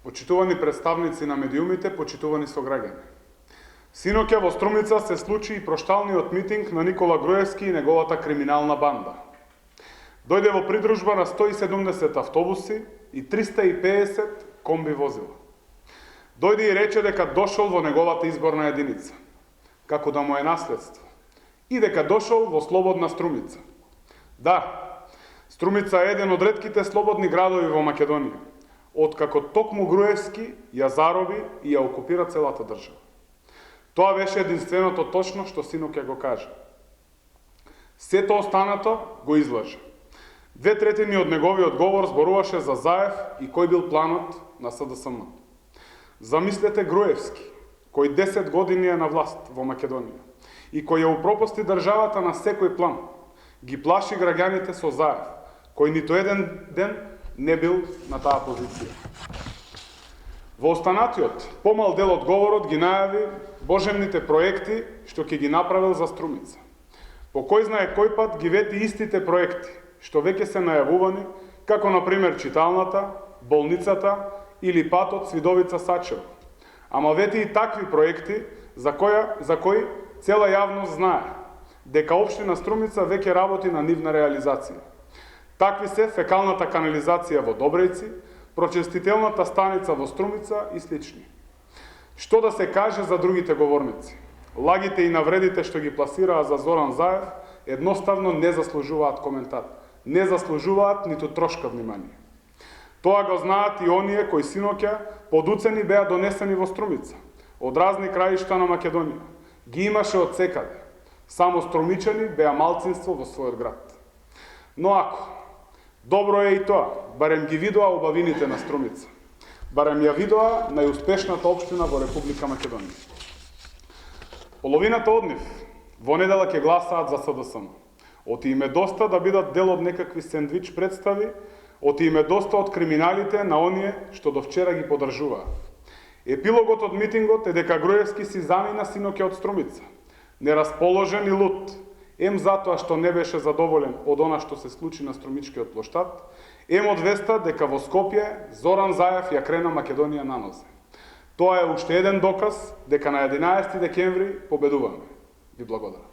Почитувани представници на медиумите, почитувани сограѓани. Синоќа во Струмица се случи и прошталниот митинг на Никола Груевски и неговата криминална банда. Дојде во придружба на 170 автобуси и 350 комби возила. Дојде и рече дека дошол во неговата изборна единица, како да му е наследство, и дека дошол во слободна Струмица. Да, Струмица е еден од ретките слободни градови во Македонија, откако токму Груевски ја зароби и ја окупира целата држава. Тоа беше единственото точно што синоќа го кажа. Сето останато го излажа. 2/3 од неговиот говор зборуваше за Заев и кој бил планот на СДСМ. Замислете Груевски, кој 10 години е на власт во Македонија и кој ја упропасти државата на секој план, ги плаши граѓаните со Заев, кој ниту еден ден не бил на таа позиција. Во останатиот, помал дел од говорот ги најави божемните проекти што ќе ги направил за Струмица. По кој знае кој пат ги вети истите проекти, што веќе се најавувани, како например читалната, болницата или патот Свидовица-Сачево. Ама вети и такви проекти за кои цела јавност знае дека општина Струмица веќе работи на нивна реализација. Такви се фекалната канализација во Добрејци, прочистителната станица во Струмица и слични. Што да се каже за другите говорници? Лагите и навредите што ги пласираа за Зоран Заев едноставно не заслужуваат коментар. Не заслужуваат ниту трошка внимание. Тоа го знаат и оние кои синоќа подуцени беа донесени во Струмица, од разни краишта на Македонија. Ги имаше од секаде. Само струмичани беа малцинство во својот град. Но ако добро е и тоа, барем ги видоа убавините на Струмица. Барем ја видоа најуспешната општина во Република Македонија. Половината од нив во недела ќе гласаат за СДСМ. Оти им е доста да бидат дел од некакви сендвич представи, оти им е доста од криминалите на оние што до вчера ги подржуваа. Епилогот од митингот е дека Груевски си замина синоќа од Струмица, нерасположен и лут, ем затоа што не беше задоволен од она што се случи на Струмичкиот плоштад, ем од веста дека во Скопје Зоран Заев ја крена Македонија на нозе. Тоа е уште еден доказ дека на 11 декември победуваме. Ви благодарам.